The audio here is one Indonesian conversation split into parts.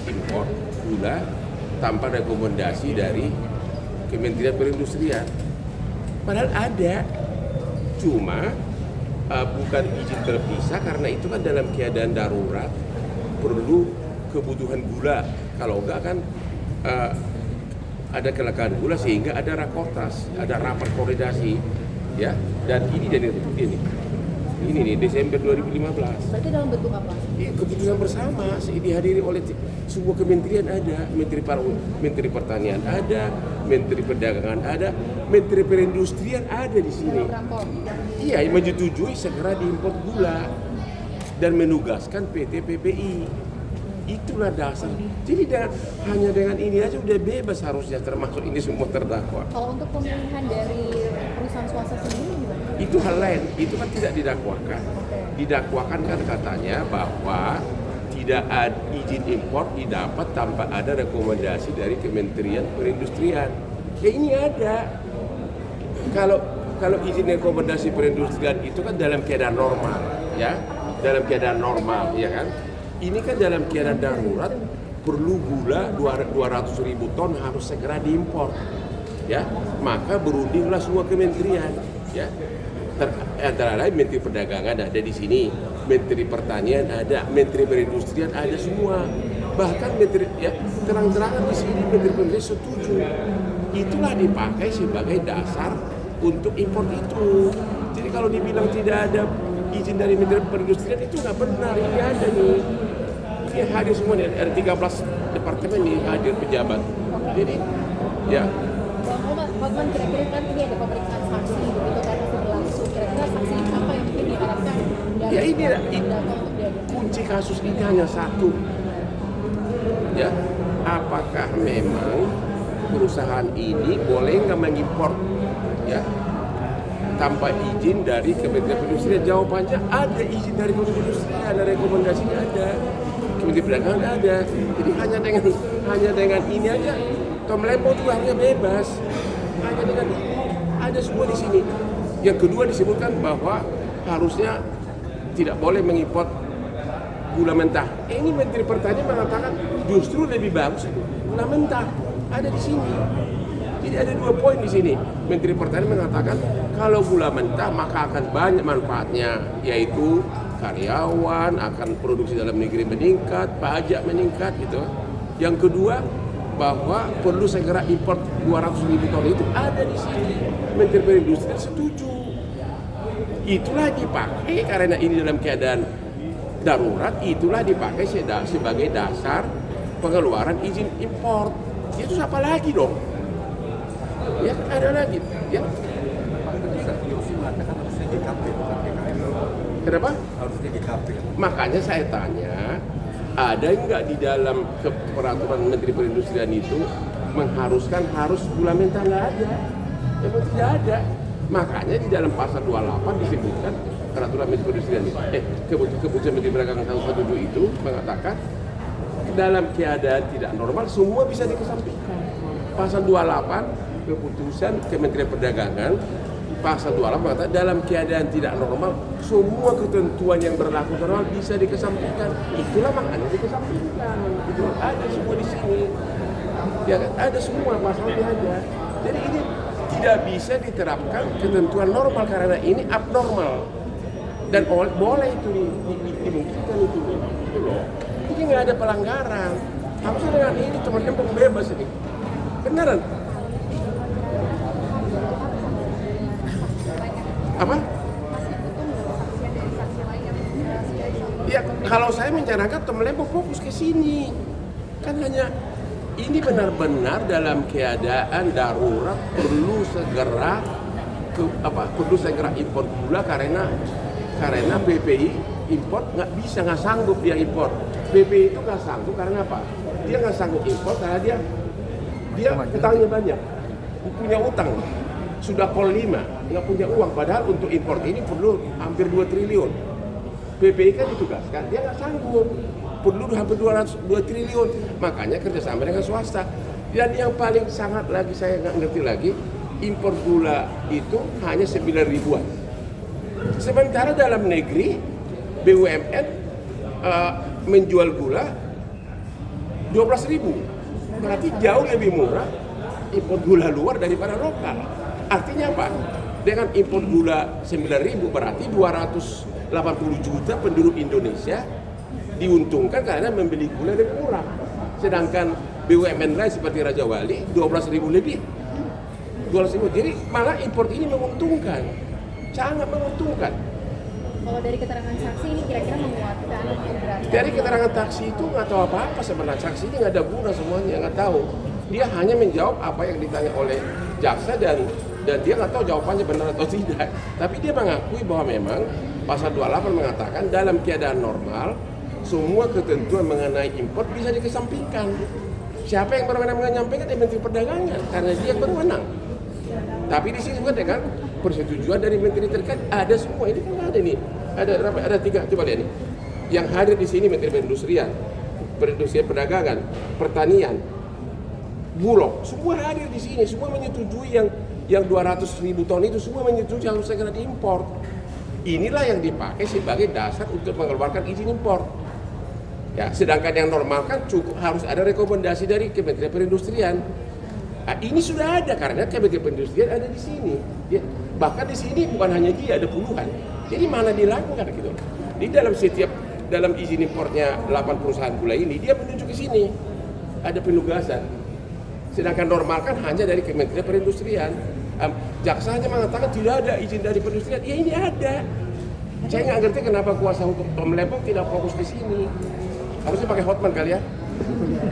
impor gula tanpa rekomendasi dari Kementerian Perindustrian. Padahal ada, cuma bukan izin terpisah karena itu kan dalam keadaan darurat perlu kebutuhan gula. Kalau enggak kan ada kelangkaan gula sehingga ada rakortas, ada rapat koordinasi, ya. Dan ini dari ini nih Desember 2015. Berarti dalam bentuk apa? Keputusan bersama dihadiri oleh semua kementerian ada, Menteri Pertanian ada, Menteri Perdagangan ada, Menteri Perindustrian ada di sini. Iya, yang menyetujui segera diimpor gula dan menugaskan PT PPI. Itulah dasar. Jadi hanya dengan ini aja udah bebas harusnya, termasuk ini semua terdakwa. Kalau untuk pemilihan dari perusahaan swasta sendiri gimana? Itu hal lain, itu kan tidak didakwakan. Didakwakan kan katanya bahwa tidak ada izin impor didapat tanpa ada rekomendasi dari Kementerian Perindustrian. Ya ini ada. Kalau izin rekomendasi perindustrian itu kan dalam keadaan normal, ya, dalam keadaan normal, ya kan. Ini kan dalam keadaan darurat, perlu gula 200.000 ton harus segera diimpor, ya. Maka berundinglah semua kementerian, ya. Antara lain Menteri Perdagangan ada di sini, Menteri Pertanian ada, Menteri Perindustrian ada semua. Bahkan Menteri, ya, terang-terangan di sini Menteri Perindustrian setuju. Itulah dipakai sebagai dasar untuk impor itu. Jadi kalau dibilang tidak ada izin dari Menteri Perindustrian itu nggak benar. Ini ada nih. Ini hadir semua nih, ada 13 departemen nih hadir pejabat. Jadi ya. Bang Hotman, kira-kira kan ini ada pemeriksaan saksi begitu kan masih berlangsung. Kira-kira saksi apa yang mungkin diharapkan dari Ya ini data untuk dihadirkan? kunci kasus ini hanya satu. Ya, apakah memang perusahaan ini boleh nggak mengimpor, ya, tanpa izin dari Kementerian Perindustrian? Jawabannya ada izin dari Kementerian Perindustrian, ada rekomendasinya ada, Kementerian Perdagangan ada. Jadi hanya dengan ini aja, Tom Lembo juga harusnya bebas. Hanya dengan ini ada semua di sini. Yang kedua disebutkan bahwa harusnya tidak boleh mengimpor gula mentah. Ini Menteri Pertanian mengatakan justru lebih bagus itu gula mentah ada di sini. Jadi ada 2 poin di sini. Menteri Pertanian mengatakan kalau gula mentah maka akan banyak manfaatnya, yaitu karyawan akan produksi dalam negeri meningkat, pajak meningkat gitu. Yang kedua bahwa perlu segera impor 200.000 ton itu ada di sini. Menteri Perindustrian setuju. Itulah dipakai karena ini dalam keadaan darurat, itulah dipakai sebagai dasar pengeluaran izin impor. Itu siapa lagi dong? Ya ada lagi. Ya. Kenapa? Harusnya GKP. Makanya saya tanya, ada nggak di dalam peraturan Menteri Perindustrian itu mengharuskan harus gula mentah? Nggak ada. Memang tidak ada. Makanya di dalam pasal 28 disebutkan peraturan Menteri Perindustrian keputusan Menteri Perdagangan 117 itu mengatakan dalam keadaan tidak normal semua bisa dikesampingkan. Pasal 28 keputusan Kementerian Perdagangan pasal 28 mengatakan dalam keadaan tidak normal semua ketentuan yang berlaku normal bisa dikesampingkan. Itulah makanya dikesampingkan. Itu ada semua di sini. Ya kan? Ada semua pasalnya ada. Jadi ini tidak bisa diterapkan ketentuan normal karena ini abnormal. Dan boleh itu dimungkinkan itu loh. Ini nggak ada pelanggaran. Harusnya dengan ini teman-teman bebas ini. Beneran. Apa? Ya kalau saya mencanangkan teman-teman fokus ke sini. Kan hanya ini benar-benar dalam keadaan darurat perlu segera impor gula karena BPI impor nggak sanggup dia impor. BPI itu nggak sanggup karena apa? Dia nggak sanggup impor karena dia utangnya banyak, punya utang sudah kol 5, nggak punya uang. Padahal untuk impor ini perlu hampir 2 triliun. BPI kan ditugaskan, dia nggak sanggup, perlu hampir 2 triliun. Makanya kerjasama dengan swasta. Dan yang paling sangat lagi saya nggak ngerti lagi, impor gula itu hanya 9 ribuan. Sementara dalam negeri BUMN menjual gula 12.000. Berarti jauh lebih murah impor gula luar daripada lokal. Artinya apa? Dengan impor gula 9.000 berarti 280 juta penduduk Indonesia diuntungkan karena membeli gula lebih murah. Sedangkan BUMN lain seperti Raja Wali 12.000 lebih. 12.000. Jadi malah impor ini menguntungkan. Sangat menguntungkan. Kalau dari keterangan saksi ini kira-kira menguatkan atau memberatkan? Dari keterangan taksi itu nggak tahu apa-apa sebenarnya. Saksi ini nggak ada guna semuanya, nggak tahu. Dia hanya menjawab apa yang ditanya oleh jaksa dan dia nggak tahu jawabannya benar atau tidak. Tapi dia mengakui bahwa memang pasal 28 mengatakan dalam keadaan normal semua ketentuan mengenai impor bisa dikesampingkan. Siapa yang berwenang menyampaikan? Menteri Perdagangan, karena dia yang berwenang. Tapi di sini juga dengan persetujuan dari menteri terkait ada semua. Ini kan ada nih, ada 3, coba lihat nih. Yang hadir di sini Menteri Perindustrian, Perdagangan, Pertanian, Bulog, semua hadir di sini, semua menyetujui yang 200.000 ton itu semua menyetujui harus segera diimpor. Inilah yang dipakai sebagai dasar untuk mengeluarkan izin impor. Ya, sedangkan yang normal kan cukup harus ada rekomendasi dari Kementerian Perindustrian. Nah, ini sudah ada karena Kementerian Perindustrian ada di sini. Ya, bahkan di sini bukan hanya dia, ada puluhan. Jadi mana dilanggar gitu. Di dalam izin impornya 8 perusahaan gula ini dia menunjuk ke sini. Ada penugasan. Sedangkan normal kan hanya dari Kementerian Perindustrian. Jaksa hanya mengatakan tidak ada izin dari perindustrian. Ya ini ada. Saya nggak ngerti kenapa kuasa hukum Tom Lembong tidak fokus di sini. Harusnya pakai hotman kali ya.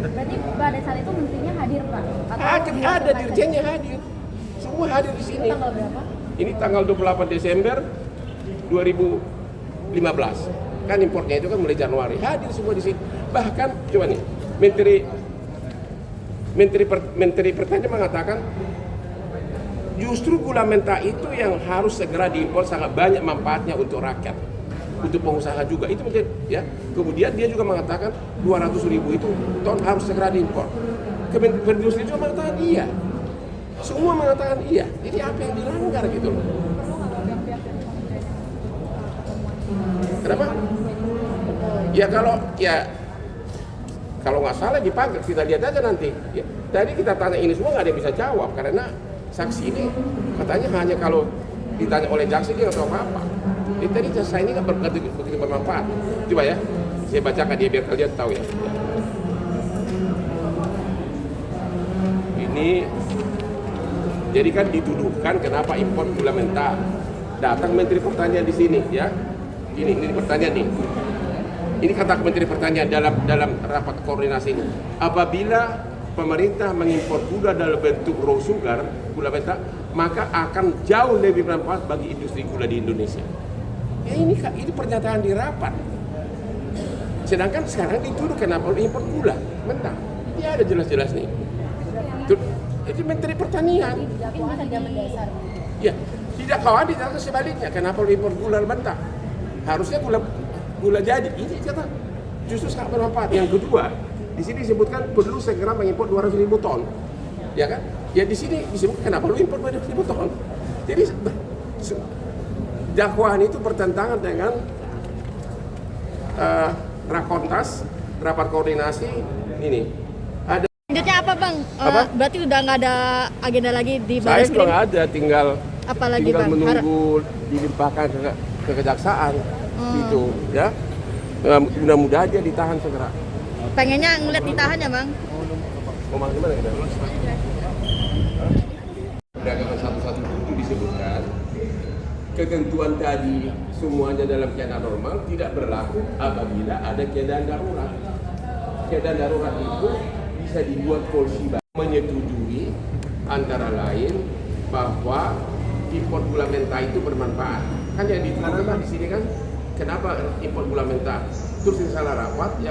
Berarti pada saat itu menterinya hadir Pak? Ada dirjennya hadir. Semua hadir di sini. Itu tanggal berapa? Ini tanggal 28 Desember 2015. Kan importnya itu kan mulai Januari. Hadir semua di sini. Bahkan coba nih, Menteri Pertanian mengatakan justru gula mentah itu yang harus segera diimpor, sangat banyak manfaatnya untuk rakyat, untuk pengusaha juga. Itu menjadi ya. Kemudian dia juga mengatakan 200.000 itu ton harus segera diimpor. Kementerian Perindustrian juga mengatakan iya. Semua mengatakan iya. Jadi apa yang dilanggar gitu loh? Kenapa? Ya kalau nggak salah dipanggil, kita lihat aja nanti. Ya, tadi kita tanya ini semua nggak ada yang bisa jawab karena saksi ini katanya hanya kalau ditanya oleh jaksa dia nggak tahu apa-apa. Jadi tadi jaksa ini nggak begitu bermanfaat. Coba ya, saya bacakan dia biar kalian tahu ya. Ini jadi kan dituduhkan kenapa impor gula mentah. Datang Menteri Pertanian di sini ya. Ini pertanyaan nih. Ini kata Menteri Pertanian dalam rapat koordinasi ini. Apabila pemerintah mengimpor gula dalam bentuk raw sugar, gula mentah, maka akan jauh lebih bermanfaat bagi industri gula di Indonesia. Ya ini pernyataan di rapat. Sedangkan sekarang dituduh kenapa impor gula mentah. Ini ada jelas-jelas nih. Itu Menteri Pertanian. Ya, tidak kawan ditanya sebaliknya. Kenapa impor gula mentah? Harusnya gula jadi. Ini kata justru sangat bermanfaat. Yang kedua, di sini disebutkan perlu segera mengimpor 200.000 ton. Ya kan? Ya di sini disebutkan kenapa lu impor 200.000 ton. Jadi dakwaan itu bertentangan dengan Rakortas, rapat koordinasi ini. Ada Selanjutnya apa Bang? Berarti udah nggak ada agenda lagi di saya Barreskrim? juga nggak ada, tinggal menunggu dilimpahkan ke kejaksaan gitu ya. Mudah-mudahan dia ditahan segera. Pengennya ngeliat ditahan ya Bang? Ngomong gimana kita? Perdagangan 117 disebutkan ketentuan tadi semuanya dalam keadaan normal tidak berlaku apabila ada keadaan darurat. Keadaan darurat itu bisa dibuat polisi menyetujui antara lain bahwa impor gula mentah itu bermanfaat. Kan yang dituduhkan di sini kan kenapa impor gula mentah? Terus salah rapat yang